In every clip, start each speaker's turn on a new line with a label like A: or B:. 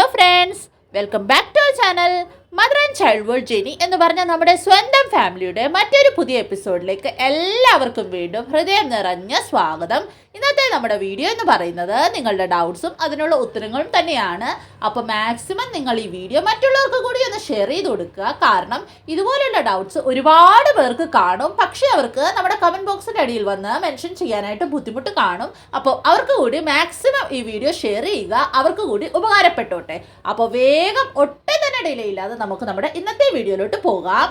A: Hello friends, welcome back to our channel mother and child world journey എന്ന് പറഞ്ഞ നമ്മുടെ സ്വന്തം ഫാമിലിയുടെ മറ്റൊരു പുതിയ എപ്പിസോഡിലേക്ക് എല്ലാവർക്കും വീണ്ടും ഹൃദയം നിറഞ്ഞ സ്വാഗതം. ഇന്നത്തെ നമ്മുടെ വീഡിയോ എന്ന് പറയുന്നത് നിങ്ങളുടെ ഡൗട്ട്സും അതിനുള്ള ഉത്തരങ്ങളും തന്നെയാണ്. അപ്പോൾ മാക്സിമം നിങ്ങൾ ഈ വീഡിയോ മറ്റുള്ളവർക്ക് കൂടി ഒന്ന് ഷെയർ ചെയ്ത് കൊടുക്കുക. കാരണം ഇതുപോലുള്ള ഡൗട്ട്സ് ഒരുപാട് പേർക്ക് കാണും, പക്ഷേ അവർക്ക് നമ്മുടെ കമൻറ്റ് ബോക്സിൻ്റെ അടിയിൽ വന്ന് മെൻഷൻ ചെയ്യാനായിട്ട് ബുദ്ധിമുട്ട് കാണും. അപ്പോൾ അവർക്ക് കൂടി മാക്സിമം ഈ വീഡിയോ ഷെയർ ചെയ്യുക, അവർക്ക് കൂടി ഉപകാരപ്പെട്ടോട്ടെ. അപ്പോൾ വേഗം ഒട്ടും തന്നെ ഡിലേ ഇല്ലാതെ നമുക്ക് നമ്മുടെ ഇന്നത്തെ വീഡിയോയിലോട്ട് പോകാം.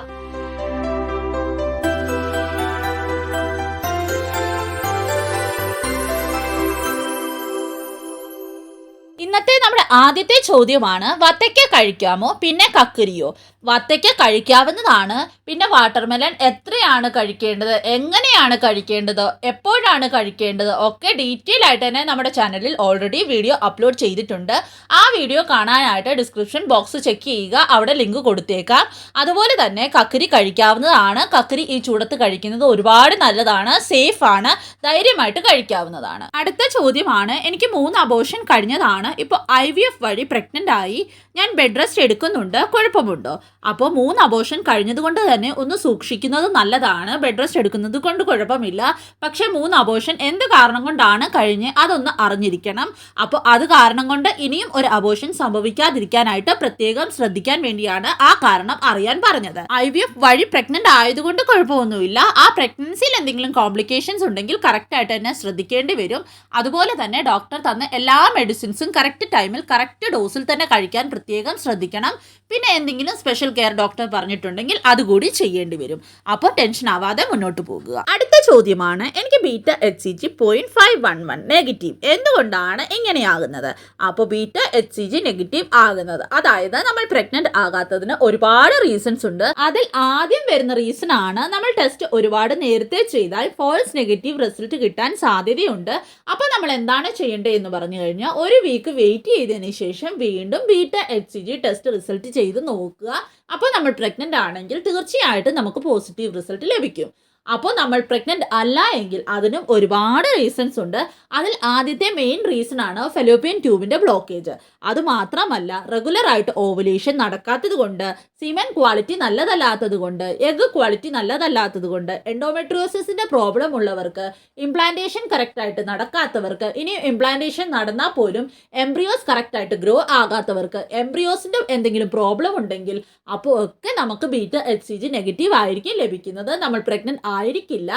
A: ഇന്നത്തെ നമ്മുടെ ആദ്യത്തെ ചോദ്യമാണ്, വത്തയ്ക്ക കഴിക്കാമോ പിന്നെ കക്കരിയോ? വത്തയ്ക്ക കഴിക്കാവുന്നതാണ്. പിന്നെ വാട്ടർമെലൺ എത്രയാണ് കഴിക്കേണ്ടത്, എങ്ങനെയാണ് കഴിക്കേണ്ടത്, എപ്പോഴാണ് കഴിക്കേണ്ടത് ഒക്കെ ഡീറ്റെയിൽ ആയിട്ട് തന്നെ നമ്മുടെ ചാനലിൽ ഓൾറെഡി വീഡിയോ അപ്ലോഡ് ചെയ്തിട്ടുണ്ട്. ആ വീഡിയോ കാണാനായിട്ട് ഡിസ്ക്രിപ്ഷൻ ബോക്സ് ചെക്ക് ചെയ്യുക, അവിടെ ലിങ്ക് കൊടുത്തേക്കാം. അതുപോലെ തന്നെ കക്കരി കഴിക്കാവുന്നതാണ്. കക്കരി ഈ ചൂടത്ത് കഴിക്കുന്നത് ഒരുപാട് നല്ലതാണ്, സേഫ് ആണ്, ധൈര്യമായിട്ട് കഴിക്കാവുന്നതാണ്. അടുത്ത ചോദ്യമാണ്, എനിക്ക് 3 അബോർഷൻ കഴിഞ്ഞതാണ്, ഇപ്പോൾ IVF വഴി പ്രഗ്നൻ്റ് ആയി, ഞാൻ ബെഡ് റെസ്റ്റ് എടുക്കുന്നുണ്ട്, കുഴപ്പമുണ്ടോ? അപ്പോൾ 3 അബോർഷൻ കഴിഞ്ഞതുകൊണ്ട് തന്നെ ഒന്ന് സൂക്ഷിക്കുന്നത് നല്ലതാണ്. ബെഡ് റെസ്റ്റ് എടുക്കുന്നത് കൊണ്ട് കുഴപ്പമില്ല. പക്ഷേ 3 അബോർഷൻ എന്ത് കാരണം കൊണ്ടാണ് കഴിഞ്ഞ് അതൊന്ന് അറിഞ്ഞിരിക്കണം. അപ്പോൾ അത് കാരണം കൊണ്ട് ഇനിയും ഒരു അബോർഷൻ സംഭവിക്കാതിരിക്കാനായിട്ട് പ്രത്യേകം ശ്രദ്ധിക്കാൻ വേണ്ടിയാണ് ആ കാരണം അറിയാൻ പറഞ്ഞത്. IVF വഴി പ്രഗ്നൻ്റ് ആയതുകൊണ്ട് കുഴപ്പമൊന്നുമില്ല. ആ പ്രഗ്നൻസിയിൽ എന്തെങ്കിലും കോംപ്ലിക്കേഷൻസ് ഉണ്ടെങ്കിൽ കറക്റ്റായിട്ട് തന്നെ ശ്രദ്ധിക്കേണ്ടി വരും. അതുപോലെ തന്നെ ഡോക്ടർ തന്ന എല്ലാ മെഡിസിൻസും കറക്റ്റ് ടൈമിൽ കറക്റ്റ് ഡോസിൽ തന്നെ കഴിക്കാൻ പ്രത്യേകം ശ്രദ്ധിക്കണം. പിന്നെ എന്തെങ്കിലും സ്പെഷ്യൽ കെയർ ഡോക്ടർ പറഞ്ഞിട്ടുണ്ടെങ്കിൽ അതുകൂടി ചെയ്യേണ്ടി വരും. അപ്പോൾ ടെൻഷൻ ആവാതെ മുന്നോട്ട് പോകുക. അടുത്ത ചോദ്യമാണ്, എനിക്ക് ബീറ്റ HCG 0.511 നെഗറ്റീവ്, എന്തുകൊണ്ടാണ് ഇങ്ങനെയാകുന്നത്? അപ്പോൾ ബീറ്റ HCG നെഗറ്റീവ് ആകുന്നത്, അതായത് നമ്മൾ പ്രഗ്നന്റ് ആകാത്തതിന് ഒരുപാട് റീസൺസ് ഉണ്ട്. അതിൽ ആദ്യം വരുന്ന റീസൺ ആണ്, നമ്മൾ ടെസ്റ്റ് ഒരുപാട് നേരത്തെ ചെയ്താൽ ഫോൾസ് നെഗറ്റീവ് റിസൾട്ട് കിട്ടാൻ സാധ്യതയുണ്ട്. അപ്പോൾ നമ്മൾ എന്താണ് ചെയ്യേണ്ടത് എന്ന് പറഞ്ഞു കഴിഞ്ഞാൽ, ഒരു വീക്ക് വെയിറ്റ് ചെയ്തതിന് ശേഷം വീണ്ടും ബീറ്റ HCG ടെസ്റ്റ് റിസൾട്ട് ചെയ്ത് നോക്കുക. അപ്പോൾ നമ്മൾ പ്രഗ്നൻ്റ് ആണെങ്കിൽ തീർച്ചയായിട്ടും നമുക്ക് പോസിറ്റീവ് റിസൾട്ട് ലഭിക്കും. അപ്പോൾ നമ്മൾ പ്രഗ്നൻ്റ് അല്ല എങ്കിൽ അതിനും ഒരുപാട് റീസൺസ് ഉണ്ട്. അതിൽ ആദ്യത്തെ മെയിൻ റീസൺ ആണ് ഫെലോപ്പിയൻ ട്യൂബിൻ്റെ ബ്ലോക്കേജ്. അതുമാത്രമല്ല, റെഗുലറായിട്ട് ഓവുലേഷൻ നടക്കാത്തത് കൊണ്ട്, സിമൻ ക്വാളിറ്റി നല്ലതല്ലാത്തത് കൊണ്ട്, എഗ് ക്വാളിറ്റി നല്ലതല്ലാത്തത് കൊണ്ട്, എൻഡോമെട്രിയോസിസിൻ്റെ പ്രോബ്ലം ഉള്ളവർക്ക്, ഇംപ്ലാന്റേഷൻ കറക്റ്റായിട്ട് നടക്കാത്തവർക്ക്, ഇനി ഇംപ്ലാന്റേഷൻ നടന്നാൽ പോലും എംബ്രിയോസ് കറക്റ്റായിട്ട് ഗ്രോ ആകാത്തവർക്ക്, എംബ്രിയോസിൻ്റെ എന്തെങ്കിലും പ്രോബ്ലം ഉണ്ടെങ്കിൽ അപ്പോൾ ഒക്കെ നമുക്ക് ബീറ്റ HCG നെഗറ്റീവ് ആയിരിക്കും ലഭിക്കുന്നത്. നമ്മൾ പ്രഗ്നൻ്റ് ആയിരിക്കില്ല.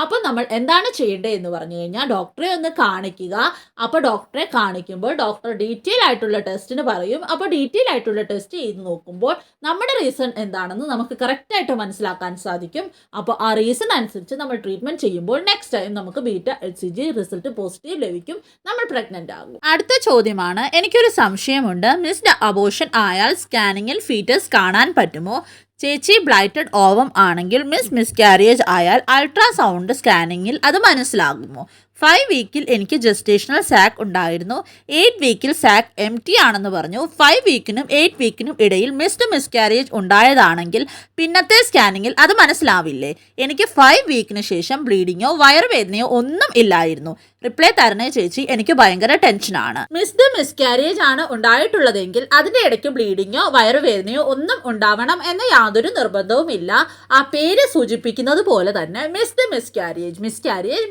A: അപ്പോൾ നമ്മൾ എന്താണ് ചെയ്യേണ്ടത് എന്ന് പറഞ്ഞു കഴിഞ്ഞാൽ, ഡോക്ടറെ ഒന്ന് കാണിക്കുക. അപ്പോൾ ഡോക്ടറെ കാണിക്കുമ്പോൾ ഡോക്ടർ ഡീറ്റെയിൽ ആയിട്ടുള്ള ടെസ്റ്റിന് പറയും. അപ്പോൾ ഡീറ്റെയിൽ ആയിട്ടുള്ള ടെസ്റ്റ് ചെയ്ത് നോക്കുമ്പോൾ നമ്മുടെ റീസൺ എന്താണെന്ന് നമുക്ക് കറക്റ്റായിട്ട് മനസ്സിലാക്കാൻ സാധിക്കും. അപ്പോൾ ആ റീസൺ അനുസരിച്ച് നമ്മൾ ട്രീറ്റ്മെൻറ്റ് ചെയ്യുമ്പോൾ നെക്സ്റ്റ് ടൈം നമുക്ക് ബീറ്റ HCG റിസൾട്ട് പോസിറ്റീവ് ലഭിക്കും, നമ്മൾ പ്രഗ്നൻ്റ് ആകും. അടുത്ത ചോദ്യമാണ്, എനിക്കൊരു സംശയമുണ്ട്, മിസ്ഡ് അബോർഷൻ ആയാൽ സ്കാനിങ്ങിൽ ഫീറ്റസ് കാണാൻ പറ്റുമോ? ചേച്ചി ബ്ലൈറ്റഡ് ഓവം ആണെങ്കിൽ മിസ്കാരേജ് ആയാൽ അൾട്രാസൗണ്ട് സ്കാനിങ്ങിൽ അത് മനസ്സിലാകുമോ? 5 വീക്കിൽ എനിക്ക് ജസ്റ്റേഷണൽ സാക്ക് ഉണ്ടായിരുന്നു. 8 വീക്കിൽ സാക്ക് എംറ്റി ആണെന്ന് പറഞ്ഞു. 5 വീക്കിനും 8 വീക്കിനും ഇടയിൽ മിസ്കാരേജ് ഉണ്ടായതാണെങ്കിൽ പിന്നത്തെ സ്കാനിങ്ങിൽ അത് മനസ്സിലാവില്ലേ? എനിക്ക് 5 വീക്കിന് ശേഷം ബ്ലീഡിങ്ങോ വയറുവേദനയോ ഒന്നും ഇല്ലായിരുന്നു. റിപ്ലൈ തരണേ ചേച്ചി, എനിക്ക് ഭയങ്കര ടെൻഷനാണ്. മിസ്കാരേജ് ആണ് ഉണ്ടായിട്ടുള്ളതെങ്കിൽ അതിൻ്റെ ഇടയ്ക്ക് ബ്ലീഡിങ്ങോ വയറുവേദനയോ ഒന്നും ഉണ്ടാവണം എന്ന യാതൊരു നിർബന്ധവുമില്ല. ആ പേര് സൂചിപ്പിക്കുന്നത് പോലെ തന്നെ മിസ്കാരേജ്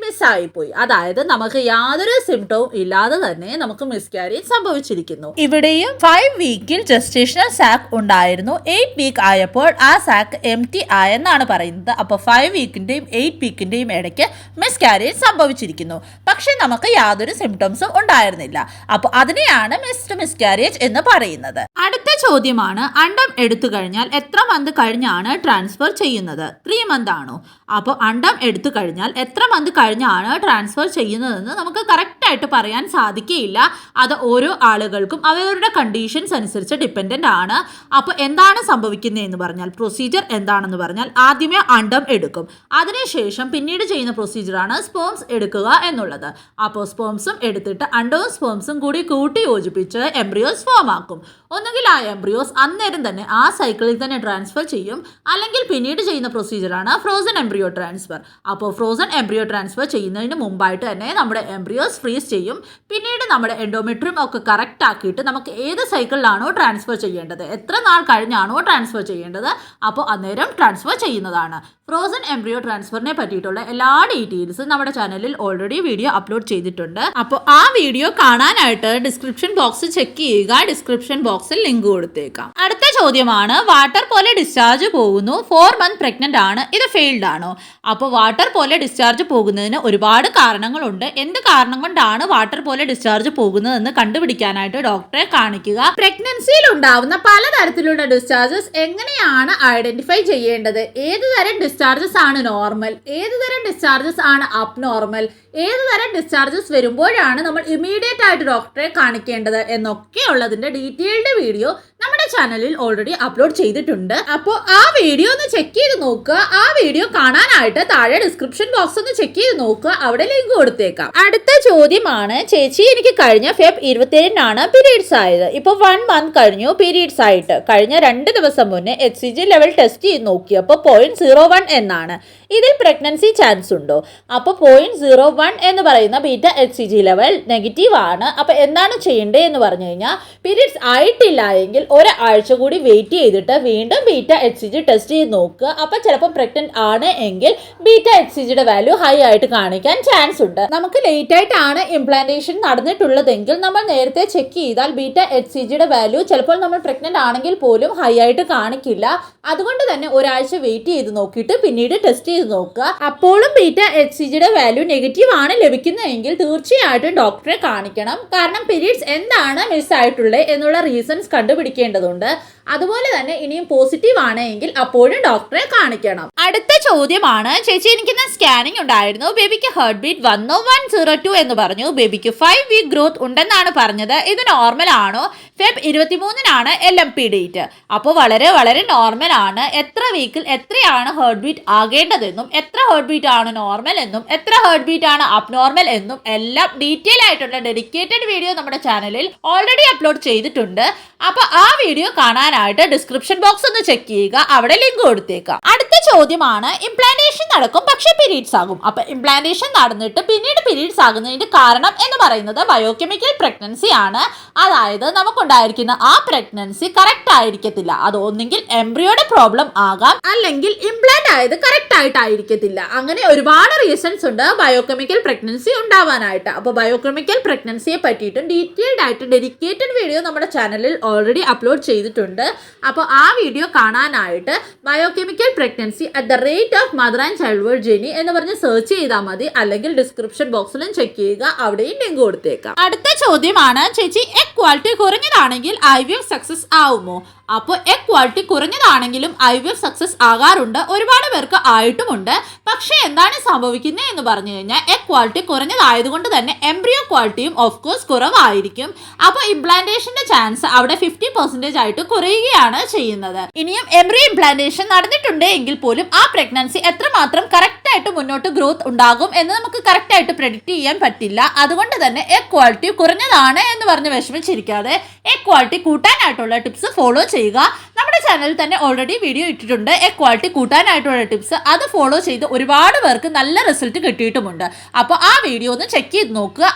A: മിസ്സായിപ്പോയി, അതായത് നമുക്ക് യാതൊരു സിംറ്റവും ഇല്ലാതെ തന്നെ നമുക്ക് മിസ്കാരേജ് സംഭവിച്ചിരിക്കുന്നു. ഇവിടെയും 5 വീക്കിൽ ജസ്റ്റേഷണൽ സാക്ക് ഉണ്ടായിരുന്നു. 8 വീക്ക് ആയപ്പോൾ ആ സാക്ക് എംറ്റി ആയെന്നാണ് പറയുന്നത്. അപ്പോൾ 5 വീക്കിൻ്റെയും 8 വീക്കിൻ്റെയും ഇടയ്ക്ക് മിസ്കാരേജ് സംഭവിച്ചിരിക്കുന്നു. പക്ഷെ നമുക്ക് യാതൊരു സിംറ്റംസും ഉണ്ടായിരുന്നില്ല. അപ്പോൾ അതിനെയാണ് മിസ്കാരേജ് എന്ന് പറയുന്നത്. അടുത്ത ചോദ്യമാണ്, അണ്ടം എടുത്തു കഴിഞ്ഞാൽ എത്ര മന്ത് കഴിഞ്ഞാണ് ട്രാൻസ്ഫർ ചെയ്യുന്നത്? 3 മന്ത് ആണോ? അപ്പോൾ അണ്ടം എടുത്തു കഴിഞ്ഞാൽ എത്ര മന്ത് കഴിഞ്ഞാണ് ട്രാൻസ്ഫർ ചെയ്യുന്നതെന്ന് നമുക്ക് കറക്റ്റായിട്ട് പറയാൻ സാധിക്കുകയില്ല. അത് ഓരോ ആളുകൾക്കും അവരുടെ കണ്ടീഷൻസ് അനുസരിച്ച് ഡിപ്പെൻഡൻ്റ് ആണ്. അപ്പോൾ എന്താണ് സംഭവിക്കുന്നതെന്ന് പറഞ്ഞാൽ, പ്രൊസീജിയർ എന്താണെന്ന് പറഞ്ഞാൽ, ആദ്യമേ അണ്ടം എടുക്കും, അതിനുശേഷം പിന്നീട് ചെയ്യുന്ന പ്രൊസീജിയറാണ് സ്പേംസ് എടുക്കുക എന്നുള്ളത്. അപ്പോൾ സ്പേംസും എടുത്തിട്ട് അണ്ടവും സ്പേംസും കൂടി കൂട്ടി യോജിപ്പിച്ച് എംബ്രിയോസ് ഫോം ആക്കും. ഒന്നുകിൽ ഒന്നുകിൽ ആ എംബ്രിയോസ് അന്നേരം തന്നെ ആ സൈക്കിളിൽ തന്നെ ട്രാൻസ്ഫർ ചെയ്യും, അല്ലെങ്കിൽ പിന്നീട് ചെയ്യുന്ന പ്രൊസീജിയറാണ് ഫ്രോസൺ എംബ്രിയോ ട്രാൻസ്ഫർ. അപ്പോൾ ഫ്രോസൺ എംബ്രിയോ ട്രാൻസ്ഫർ ചെയ്യുന്നതിന് മുമ്പായിട്ട് തന്നെ നമ്മുടെ എംബ്രിയോസ് ഫ്രീസ് ചെയ്യും. പിന്നീട് നമ്മുടെ എൻഡോമെട്രിയം ഒക്കെ കറക്റ്റ് ആക്കിയിട്ട് നമുക്ക് ഏത് സൈക്കിളിലാണോ ട്രാൻസ്ഫർ ചെയ്യേണ്ടത്, എത്ര നാൾ കഴിഞ്ഞാണോ ട്രാൻസ്ഫർ ചെയ്യേണ്ടത്, അപ്പോൾ അന്നേരം ട്രാൻസ്ഫർ ചെയ്യുന്നതാണ്. ഫ്രോസൺ എംബ്രിയോ ട്രാൻസ്ഫറിനെ പറ്റിയിട്ടുള്ള എല്ലാ ഡീറ്റെയിൽസും നമ്മുടെ ചാനലിൽ ഓൾറെഡി വീഡിയോ അപ്ലോഡ് ചെയ്തിട്ടുണ്ട്. അപ്പോൾ ആ വീഡിയോ കാണാനായിട്ട് ഡിസ്ക്രിപ്ഷൻ ബോക്സ് ചെക്ക് ചെയ്യുക. ഡിസ്ക്രിപ്ഷൻ ബോക്സിൽ ലിങ്ക് കൊടുത്തേക്കാം. അടുത്ത ചോദ്യമാണ്, വാട്ടർ പോലെ ഡിസ്ചാർജ് പോകുന്നു, 4 month പ്രഗ്നന്റ് ആണ്, ഇത് ഫെയിൽഡ് ആണോ? അപ്പോൾ വാട്ടർ പോലെ ഡിസ്ചാർജ് പോകുന്നതിന് ഒരുപാട് കാരണങ്ങളുണ്ട്. എന്ത് കാരണം കൊണ്ടാണ് വാട്ടർ പോലെ ഡിസ്ചാർജ് പോകുന്നതെന്ന് കണ്ടുപിടിക്കാനായിട്ട് ഡോക്ടറെ കാണിക്കുക. പ്രഗ്നൻസിയിൽ ഉണ്ടാവുന്ന പലതരത്തിലുള്ള ഡിസ്ചാർജസ് എങ്ങനെയാണ് ഐഡന്റിഫൈ ചെയ്യേണ്ടത്? ഏത് തരം ഡിസ്ചാർജസ് ആണ് നോർമൽ, ഏത് തരം ഡിസ്ചാർജസ് ആണ് അബ്നോർമൽ, ഏത് തരം ഡിസ്ചാർജസ് വരുമ്പോഴാണ് നമ്മൾ ഇമീഡിയറ്റ് ആയിട്ട് ഡോക്ടറെ കാണിക്കേണ്ടത് എന്നൊക്കെ ഉള്ളതിന്റെ ഡീറ്റെയിൽഡ് വീഡിയോ നമ്മുടെ ചാനലിൽ ഓൾറെഡി അപ്ലോഡ് ചെയ്തിട്ടുണ്ട്. അപ്പോൾ ആ വീഡിയോ ഒന്ന് ചെക്ക് ചെയ്ത് നോക്കുക. ആ വീഡിയോ കാണാനായിട്ട് താഴെ ഡിസ്ക്രിപ്ഷൻ ബോക്സ് ഒന്ന് ചെക്ക് ചെയ്ത് നോക്കുക, അവിടെ ലിങ്ക് കൊടുത്തേക്കാം. അടുത്ത ചോദ്യമാണ്, ചേച്ചി എനിക്ക് കഴിഞ്ഞ ഫെബ് 27-നാണ് പീരീഡ്സ് ആയത്. ഇപ്പോൾ 1 month കഴിഞ്ഞു പീരീഡ്സ് ആയിട്ട്. കഴിഞ്ഞ 2 ദിവസം മുന്നേ HCG ലെവൽ ടെസ്റ്റ് ചെയ്ത് നോക്കിയപ്പോൾ 0.01 എന്നാണ്. ഇതിൽ പ്രഗ്നൻസി ചാൻസ് ഉണ്ടോ? അപ്പോൾ 0.01 എന്ന് പറയുന്ന ബീറ്റ HCG ലെവൽ നെഗറ്റീവ് ആണ്. അപ്പോൾ എന്താണ് ചെയ്യേണ്ടത് എന്ന് പറഞ്ഞു കഴിഞ്ഞാൽ, പീരീഡ്സ് ആയിട്ടില്ല എങ്കിൽ ഒരാഴ്ച കൂടി വെയിറ്റ് ചെയ്തിട്ട് വീണ്ടും ബീറ്റ HCG ടെസ്റ്റ് ചെയ്ത് നോക്കുക. അപ്പോൾ ചിലപ്പോൾ പ്രഗ്നന്റ് ആണ് എങ്കിൽ ബീറ്റ HCGയുടെ വാല്യൂ ഹൈ ആയിട്ട് കാണിക്കാൻ ചാൻസ് ഉണ്ട്. നമുക്ക് ലേറ്റ് ആയിട്ടാണ് ഇംപ്ലാന്റേഷൻ നടന്നിട്ടുള്ളതെങ്കിൽ നമ്മൾ നേരത്തെ ചെക്ക് ചെയ്താൽ ബീറ്റ HCGയുടെ വാല്യൂ ചിലപ്പോൾ നമ്മൾ പ്രഗ്നന്റ് ആണെങ്കിൽ പോലും ഹൈ ആയിട്ട് കാണിക്കില്ല. അതുകൊണ്ട് തന്നെ ഒരാഴ്ച വെയിറ്റ് ചെയ്ത് നോക്കിയിട്ട് പിന്നീട് ടെസ്റ്റ് ചെയ്ത് നോക്കുക. അപ്പോഴും ബീറ്റ HCGയുടെ വാല്യൂ നെഗറ്റീവ് ആണ് ലഭിക്കുന്നതെങ്കിൽ തീർച്ചയായിട്ടും ഡോക്ടറെ കാണിക്കണം. കാരണം പീരീഡ്സ് എന്താണ് മിസ് ആയിട്ടുള്ളത് എന്നുള്ള റീസൺസ് കണ്ടുപിടിക്കേണ്ടതുണ്ട്. അതുപോലെ തന്നെ ഇനിയും പോസിറ്റീവ് ആണെങ്കിൽ അപ്പോഴും ഡോക്ടറെ കാണിക്കണം. അടുത്ത ചോദ്യമാണ്, ചേച്ചി എനിക്കിന്ന് സ്കാനിങ് ഉണ്ടായിരുന്നു, ബേബിക്ക് ഹാർട്ട് ബീറ്റ് 10102 എന്ന് പറഞ്ഞു, ബേബിക്ക് 5 week ഗ്രോത്ത് ഉണ്ടെന്നാണ് പറഞ്ഞത്. ഇത് നോർമൽ ആണോ? ഫെബ് 23-നാണ് LMP ഡേറ്റ്. അപ്പോൾ വളരെ വളരെ നോർമൽ ആണ്. എത്ര വീക്കിൽ എത്രയാണ് ഹാർട്ട് ബീറ്റ് ആകേണ്ടതെന്നും എത്ര ഹാർട്ട് ബീറ്റ് ആണ് നോർമൽ എന്നും എത്ര ഹാർട്ട് ബീറ്റ് ആണ് അബ്നോർമൽ എന്നും എല്ലാം ഡീറ്റെയിൽ ആയിട്ടുള്ള ഡെഡിക്കേറ്റഡ് വീഡിയോ നമ്മുടെ ചാനലിൽ ഓൾറെഡി അപ്ലോഡ് ചെയ്തിട്ടുണ്ട്. അപ്പോൾ ആ വീഡിയോ കാണാനായിട്ട് ഡിസ്ക്രിപ്ഷൻ ബോക്സ് ഒന്ന് ചെക്ക് ചെയ്യുക, അവിടെ ലിങ്ക് കൊടുത്തേക്കാം. അടുത്ത ചോദ്യമാണ്, ഇംപ്ലാന്റേഷൻ നടക്കും പക്ഷേ പീരീഡ്സ് ആകും. അപ്പോൾ ഇംപ്ലാന്റേഷൻ നടന്നിട്ട് പിന്നീട് പീരീഡ്സ് ആകുന്നതിന്റെ കാരണം എന്ന് പറയുന്നത് ബയോകെമിക്കൽ പ്രഗ്നൻസി ആണ്. അതായത് നമുക്കുണ്ടായിരിക്കുന്ന ആ പ്രഗ്നൻസി കറക്റ്റ് ആയിരിക്കത്തില്ല. അത് ഒന്നെങ്കിൽ എംബ്രിയോയുടെ പ്രോബ്ലം ആകാം, അല്ലെങ്കിൽ ഇംപ്ലാന്റ് ആയത് കറക്റ്റ് ആയിട്ടായിരിക്കത്തില്ല. അങ്ങനെ ഒരുപാട് റീസൺസ് ഉണ്ട് ബയോകെമിക്കൽ പ്രഗ്നൻസി ഉണ്ടാവാനായിട്ട്. അപ്പോൾ ബയോകെമിക്കൽ പ്രഗ്നൻസിയെ പറ്റിയിട്ടും ഡീറ്റെയിൽഡ് ആയിട്ട് ഡെഡിക്കേറ്റഡ് വീഡിയോ നമ്മുടെ ചാനലിൽ ഓൾറെഡി അപ്ലോഡ് ചെയ്തിട്ടുണ്ട്. അപ്പോൾ ആ വീഡിയോ കാണാനായിട്ട് biochemical pregnancy at the rate of mother and child വെർജിനി എന്ന് പറഞ്ഞ് സെർച്ച് ചെയ്താൽ മതി, അല്ലെങ്കിൽ ഡിസ്ക്രിപ്ഷൻ ബോക്സിലും ചെക്ക് ചെയ്യുക, അവിടെയും ലിങ്ക് കൊടുത്തേക്കാം. അടുത്ത ചോദ്യമാണ്, ചേച്ചി എഗ് ക്വാളിറ്റി കുറഞ്ഞതാണെങ്കിൽ IVF സക്സസ് ആവുമോ? അപ്പോൾ എഗ് ക്വാളിറ്റി കുറഞ്ഞതാണെങ്കിലും IVF സക്സസ് ആകാറുണ്ട്, ഒരുപാട് പേർക്ക് ആയിട്ടുമുണ്ട്. പക്ഷേ എന്താണ് സംഭവിക്കുന്നത് എന്ന് പറഞ്ഞു കഴിഞ്ഞാൽ, എഗ് ക്വാളിറ്റി കുറഞ്ഞതായതുകൊണ്ട് തന്നെ എംബ്രിയോ ക്വാളിറ്റിയും ഓഫ് കോഴ്സ് കുറവായിരിക്കും. അപ്പോൾ ഇംപ്ലാന്റേഷന്റെ ചാൻസ് അവിടെ 50% ആയിട്ട് കുറയുകയാണ് ചെയ്യുന്നത്. ഇനിയും എംബ്രിയോ ഇംപ്ലാന്റേഷൻ നടന്നിട്ടുണ്ട് എങ്കിൽ പോലും ആ പ്രഗ്നൻസി എത്രമാത്രം കറക്റ്റ് ആയിട്ട് മുന്നോട്ട് ഗ്രോത്ത് ഉണ്ടാകും എന്ന് നമുക്ക് കറക്റ്റ് ആയിട്ട് പ്രെഡിക്റ്റ് ചെയ്യാൻ പറ്റില്ല. അതുകൊണ്ട് തന്നെ എഗ് ക്വാളിറ്റി കുറഞ്ഞതാണ് എന്ന് പറഞ്ഞ് വിഷമിച്ചിരിക്കാതെ എഗ് ക്വാളിറ്റി കൂട്ടാനായിട്ടുള്ള ടിപ്സ് ഫോളോ ചെയ്യുക. നമ്മുടെ ചാനലിൽ തന്നെ ഓൾറെഡി വീഡിയോ ഇട്ടിട്ടുണ്ട് എഗ് ക്വാളിറ്റി കൂട്ടാനായിട്ടുള്ള ടിപ്സ്. അത് ഫോളോ ചെയ്ത് ഒരുപാട് പേർക്ക് നല്ല റിസൾട്ട് കിട്ടിയിട്ടുമുണ്ട്. അപ്പോൾ ആ വീഡിയോ ഒന്ന് ചെക്ക് ചെയ്ത് നോക്കുക,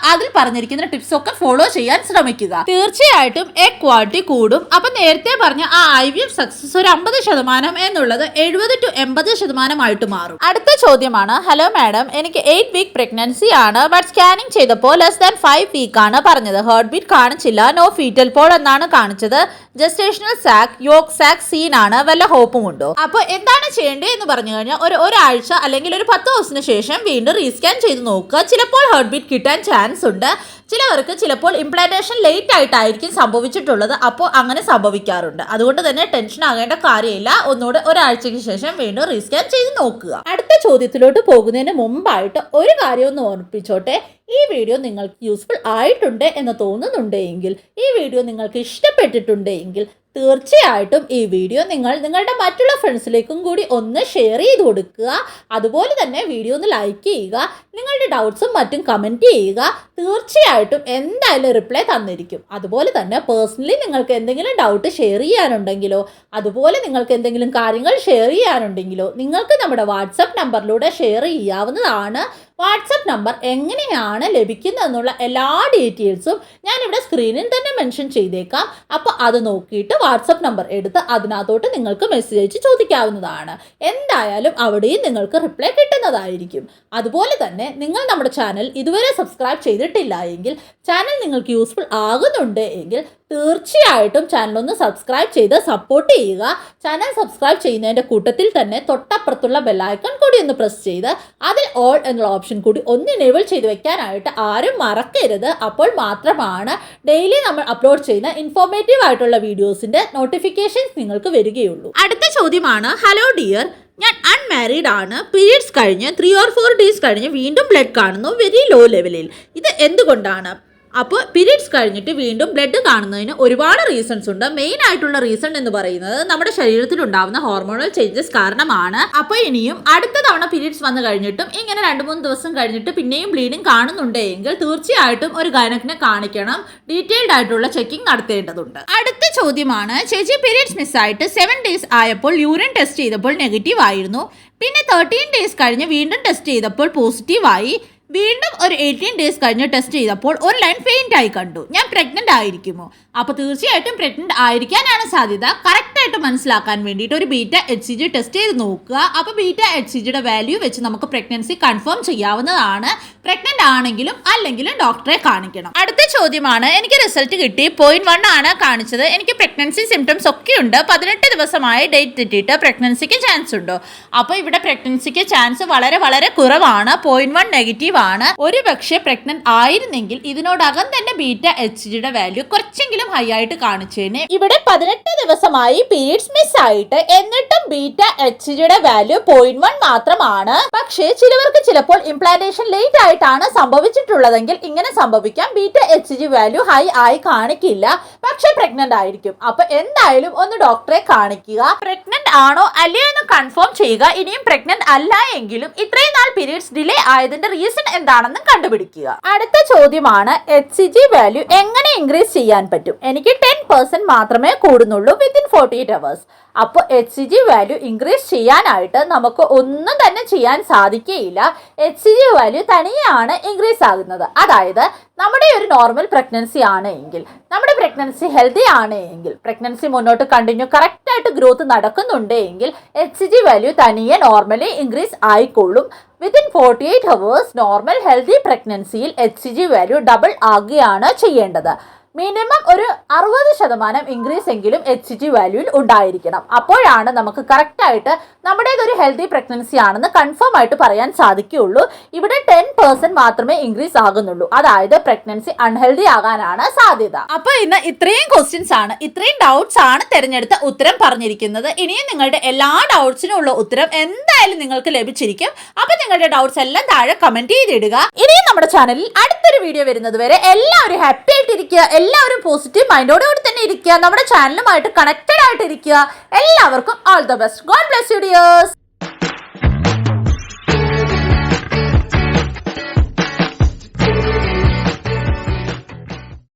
A: അതിൽ പറഞ്ഞിരിക്കുന്ന ടിപ്സ് ഒക്കെ ഫോളോ ചെയ്യാൻ ശ്രമിക്കുക. തീർച്ചയായിട്ടും എഗ് ക്വാളിറ്റി കൂടും. അപ്പോൾ നേരത്തെ പറഞ്ഞ ആ IVF സക്സസ് ഒരു 50% എന്നുള്ളത് 70 to 80% ആയിട്ട് മാറും. അടുത്ത ചോദ്യമാണ്, ഹലോ മാഡം, എനിക്ക് 8 week പ്രഗ്നൻസി ആണ്, ബട്ട് സ്കാനിങ് ചെയ്തപ്പോൾ ലെസ് ദാൻ 5 week ആണ് പറഞ്ഞത്. ഹാർട്ട് ബീറ്റ് കാണിച്ചില്ല, നോ ഫീറ്റൽ പോൾ എന്നാണ് കാണിച്ചത്. Gestational sac yolk sac seen ആണ്, വല്ല ഹോപ്പും ഉണ്ടോ? അപ്പോൾ എന്താണ് ചെയ്യേണ്ടത് എന്ന് പറഞ്ഞു കഴിഞ്ഞാൽ, ഒരാഴ്ച അല്ലെങ്കിൽ ഒരു 10 ദിവസത്തിന് ശേഷം വീണ്ടും റീസ്കാൻ ചെയ്ത് നോക്കുക. ചിലപ്പോൾ ഹാർട്ട് ബീറ്റ് കിട്ടാൻ ചാൻസ് ഉണ്ട്. ചിലവർക്ക് ചിലപ്പോൾ ഇംപ്ലാന്റേഷൻ ലേറ്റ് ആയിട്ടായിരിക്കും സംഭവിച്ചിട്ടുള്ളത്. അപ്പോൾ അങ്ങനെ സംഭവിക്കാറുണ്ട്. അതുകൊണ്ട് തന്നെ ടെൻഷൻ ആകേണ്ട കാര്യമില്ല. ഒന്നുകൂടെ ഒരാഴ്ചയ്ക്ക് ശേഷം വീണ്ടും റീസ്കാൻ ചെയ്ത് നോക്കുക. അടുത്ത ചോദ്യത്തിലോട്ട് പോകുന്നതിന് മുമ്പായിട്ട് ഒരു കാര്യം ഒന്ന് ഓർമ്മിപ്പിച്ചോട്ടെ. ഈ വീഡിയോ നിങ്ങൾക്ക് യൂസ്ഫുൾ ആയിട്ടുണ്ട് എന്ന് തോന്നുന്നുണ്ടെങ്കിൽ, ഈ വീഡിയോ നിങ്ങൾക്ക് ഇഷ്ടപ്പെട്ടിട്ടുണ്ടെങ്കിൽ തീർച്ചയായിട്ടും ഈ വീഡിയോ നിങ്ങളുടെ മറ്റുള്ള ഫ്രണ്ട്സിലേക്കും കൂടി ഒന്ന് ഷെയർ ചെയ്ത് കൊടുക്കുക. അതുപോലെ തന്നെ വീഡിയോ ഒന്ന് ലൈക്ക് ചെയ്യുക, നിങ്ങളുടെ ഡൗട്ട്സും മറ്റും കമൻറ്റ് ചെയ്യുക. തീർച്ചയായിട്ടും തീർച്ചയായിട്ടും എന്തായാലും റിപ്ലൈ തന്നിരിക്കും. അതുപോലെ തന്നെ പേഴ്സണലി നിങ്ങൾക്ക് എന്തെങ്കിലും ഡൗട്ട് ഷെയർ ചെയ്യാനുണ്ടെങ്കിലോ അതുപോലെ നിങ്ങൾക്ക് എന്തെങ്കിലും കാര്യങ്ങൾ ഷെയർ ചെയ്യാനുണ്ടെങ്കിലോ നിങ്ങൾക്ക് നമ്മുടെ വാട്സപ്പ് നമ്പറിലൂടെ ഷെയർ ചെയ്യാവുന്നതാണ്. വാട്സപ്പ് നമ്പർ എങ്ങനെയാണ് ലഭിക്കുന്നതെന്നുള്ള എല്ലാ ഡീറ്റെയിൽസും ഞാനിവിടെ സ്ക്രീനിൽ തന്നെ മെൻഷൻ ചെയ്തേക്കാം. അപ്പോൾ അത് നോക്കിയിട്ട് വാട്സപ്പ് നമ്പർ എടുത്ത് അതിനകത്തോട്ട് നിങ്ങൾക്ക് മെസ്സേജ് അയച്ച് ചോദിക്കാവുന്നതാണ്. എന്തായാലും അവിടെയും നിങ്ങൾക്ക് റിപ്ലൈ കിട്ടുന്നതായിരിക്കും. അതുപോലെ തന്നെ നിങ്ങൾ നമ്മുടെ ചാനൽ ഇതുവരെ സബ്സ്ക്രൈബ് ചെയ്തിട്ടില്ല എങ്കിൽ ചാനൽ നിങ്ങൾക്ക് യൂസ്ഫുൾ ആകുന്നുണ്ട് എങ്കിൽ തീർച്ചയായിട്ടും ചാനലൊന്ന് സബ്സ്ക്രൈബ് ചെയ്ത് സപ്പോർട്ട് ചെയ്യുക. ചാനൽ സബ്സ്ക്രൈബ് ചെയ്യുന്നതിൻ്റെ കൂട്ടത്തിൽ തന്നെ തൊട്ടപ്പുറത്തുള്ള ബെല്ലൈക്കൺ കൂടി ഒന്ന് പ്രസ് ചെയ്ത് അതിൽ ഓൾ എന്നുള്ള ഓപ്ഷൻ കൂടി ഒന്ന് എനേബിൾ ചെയ്ത് വെക്കാനായിട്ട് ആരും മറക്കരുത്. അപ്പോൾ മാത്രമാണ് ഡെയിലി നമ്മൾ അപ്ലോഡ് ചെയ്യുന്ന ഇൻഫോർമേറ്റീവ് ആയിട്ടുള്ള വീഡിയോസിൻ്റെ നോട്ടിഫിക്കേഷൻസ് നിങ്ങൾക്ക് വരികയുള്ളൂ. അടുത്ത ചോദ്യമാണ്, ഹലോ ഡിയർ, ഞാൻ അൺമാരീഡ് ആണ്. പീരിയഡ്സ് കഴിഞ്ഞ് 3 or 4 days കഴിഞ്ഞ് വീണ്ടും ബ്ലഡ് കാണുന്നു, വെരി ലോ ലെവലിൽ. ഇത് എന്തുകൊണ്ടാണ്? അപ്പോൾ പീരിയഡ്സ് കഴിഞ്ഞിട്ട് വീണ്ടും ബ്ലഡ് കാണുന്നതിന് ഒരുപാട് റീസൺസ് ഉണ്ട്. മെയിൻ ആയിട്ടുള്ള റീസൺ എന്ന് പറയുന്നത് നമ്മുടെ ശരീരത്തിൽ ഉണ്ടാകുന്ന ഹോർമോണൽ ചേഞ്ചസ് കാരണമാണ്. അപ്പോൾ ഇനിയും അടുത്ത തവണ പീരിയഡ്സ് വന്നു കഴിഞ്ഞിട്ടും ഇങ്ങനെ 2-3 ദിവസം കഴിഞ്ഞിട്ട് പിന്നെയും ബ്ലീഡിങ് കാണുന്നുണ്ടെങ്കിൽ തീർച്ചയായിട്ടും ഒരു ഗൈനക്കിനെ കാണിക്കണം. ഡീറ്റെയിൽഡ് ആയിട്ടുള്ള ചെക്കിംഗ് നടത്തേണ്ടതുണ്ട്. അടുത്ത ചോദ്യമാണ്, ചേച്ചി പീരിയഡ്സ് മിസ്സായിട്ട് 7 days ആയപ്പോൾ യൂറിൻ ടെസ്റ്റ് ചെയ്തപ്പോൾ നെഗറ്റീവ് ആയിരുന്നു. പിന്നെ 13 days കഴിഞ്ഞ് വീണ്ടും ടെസ്റ്റ് ചെയ്തപ്പോൾ പോസിറ്റീവായി. വീണ്ടും ഒരു 18 days കഴിഞ്ഞ് ടെസ്റ്റ് ചെയ്തപ്പോൾ ഒരു ലൈൻ ഫെയിൻ്റ് ആയി കണ്ടു. ഞാൻ പ്രഗ്നൻ്റ് ആയിരിക്കുമോ? അപ്പോൾ തീർച്ചയായിട്ടും പ്രഗ്നൻ്റ് ആയിരിക്കാനാണ് സാധ്യത. കറക്റ്റായിട്ട് മനസ്സിലാക്കാൻ വേണ്ടിയിട്ട് ഒരു ബീറ്റ HCG ടെസ്റ്റ് ചെയ്ത് നോക്കുക. അപ്പോൾ ബീറ്റ HCGയുടെ വാല്യൂ വെച്ച് നമുക്ക് പ്രഗ്നൻസി കൺഫേം ചെയ്യാവുന്നതാണ്. പ്രഗ്നൻ്റ് ആണെങ്കിലും അല്ലെങ്കിലും ഡോക്ടറെ കാണിക്കണം. അടുത്ത ചോദ്യമാണ്, എനിക്ക് റിസൾട്ട് കിട്ടി 0.1 ആണ് കാണിച്ചത്. എനിക്ക് പ്രഗ്നൻസി സിംറ്റംസ് ഒക്കെ ഉണ്ട്. 18 ദിവസമായി ഡേറ്റ് തെറ്റിയിട്ട് പ്രഗ്നൻസിക്ക് ചാൻസ് ഉണ്ടോ? അപ്പോൾ ഇവിടെ പ്രഗ്നൻസിക്ക് ചാൻസ് വളരെ വളരെ കുറവാണ്. 0.1 നെഗറ്റീവ് ആണ്. ഒരു പക്ഷേ പ്രഗ്നന്റ് ആയിരുന്നെങ്കിൽ ഇതിനോടകം തന്നെ ബീറ്റ HCGയുടെ വാല്യൂ കുറച്ചെങ്കിലും ഹൈ ആയിട്ട് കാണിച്ചേനെ. ഇവിടെ 18 ദിവസമായി പീരിയഡ്സ് മിസ് ആയിട്ട് എന്നിട്ടും ബീറ്റ HCGയുടെ വാല്യൂ 0.1 മാത്രമാണ്. പക്ഷേ ചിലവർക്ക് ചിലപ്പോൾ ഇംപ്ലാന്റേഷൻ ലേറ്റ് ആയിട്ടാണ് സംഭവിച്ചിട്ടുള്ളതെങ്കിൽ ഇങ്ങനെ സംഭവിക്കാം. ബീറ്റ HCG വാല്യൂ ഹൈ ആയി കാണിക്കില്ല, പക്ഷെ പ്രഗ്നന്റ് ആയിരിക്കും. അപ്പൊ എന്തായാലും ഒന്ന് ഡോക്ടറെ കാണിക്കുക. പ്രഗ്നന്റ് ആണോ അല്ലയോ എന്ന് കൺഫേം ചെയ്യുക. ഇനിയും പ്രഗ്നന്റ് അല്ല എങ്കിലും ഇത്രയും നാൾ പീരിയഡ്സ് ഡിലേ ആയതിന്റെ റീസൺ എന്താണെന്ന് കണ്ടുപിടിക്കുക. അടുത്ത ചോദ്യമാണ്, HCG വാല്യൂ എങ്ങനെ ഇൻക്രീസ് ചെയ്യാൻ പറ്റും? എനിക്ക് 10% മാത്രമേ കൂടുന്നുള്ളൂ വിത്തിൻ 48 hours. അപ്പോൾ HCG വാല്യൂ ഇൻക്രീസ് ചെയ്യാനായിട്ട് നമുക്ക് ഒന്നും തന്നെ ചെയ്യാൻ സാധിക്കുകയില്ല. HCG വാല്യൂ തനിയാണ് ഇൻക്രീസ് ആകുന്നത്. അതായത് നമ്മുടെ ഒരു നോർമൽ പ്രഗ്നൻസി ആണ് എങ്കിൽ, നമ്മുടെ പ്രഗ്നൻസി ഹെൽത്തി ആണ് എങ്കിൽ, പ്രഗ്നൻസി മുന്നോട്ട് കണ്ടിന്യൂ കറക്റ്റായിട്ട് ഗ്രോത്ത് നടക്കുന്നുണ്ട് എങ്കിൽ HCG വാല്യൂ തനിയെ നോർമലി ഇൻക്രീസ് ആയിക്കോളും. വിത്തിൻ 48 hours നോർമൽ ഹെൽത്തി പ്രഗ്നൻസിയിൽ HCG വാല്യൂ ഡബിൾ ആകുകയാണ് ചെയ്യേണ്ടത്. മിനിമം ഒരു 60% ഇൻക്രീസ് എങ്കിലും HCG വാല്യൂയിൽ ഉണ്ടായിരിക്കണം. അപ്പോഴാണ് നമുക്ക് കറക്റ്റായിട്ട് നമ്മുടേതൊരു ഹെൽത്തി പ്രഗ്നൻസി ആണെന്ന് കൺഫേം ആയിട്ട് പറയാൻ സാധിക്കുകയുള്ളൂ. ഇവിടെ 10% മാത്രമേ ഇൻക്രീസ് ആകുന്നുള്ളൂ. അതായത് പ്രഗ്നൻസി അൺഹെൽത്തി ആകാനാണ് സാധ്യത. അപ്പോൾ ഇന്ന് ഇത്രയും ക്വസ്റ്റ്യൻസ് ആണ്, ഇത്രയും ഡൗട്ട്സ് ആണ് തിരഞ്ഞെടുത്ത ഉത്തരം പറഞ്ഞിരിക്കുന്നത്. ഇനിയും നിങ്ങളുടെ എല്ലാ ഡൗട്ട്സിനും ഉള്ള ഉത്തരം എന്തായാലും നിങ്ങൾക്ക് ലഭിച്ചിരിക്കും. അപ്പോൾ നിങ്ങളുടെ ഡൗട്ട്സ് എല്ലാം താഴെ കമന്റ് ചെയ്തിടുക. ഇനിയും നമ്മുടെ ചാനലിൽ അടുത്തൊരു വീഡിയോ വരുന്നത് വരെ എല്ലാവരും ഹാപ്പി ആയിട്ടിരിക്കുക, എല്ലാവരും പോസിറ്റീവ് മൈൻഡോടുകൂടി തന്നെ ഇരിക്കുക, നമ്മുടെ ചാനലുമായിട്ട് കണക്റ്റഡ് ആയിട്ടിരിക്കുക. എല്ലാവർക്കും all the best. God bless you dears.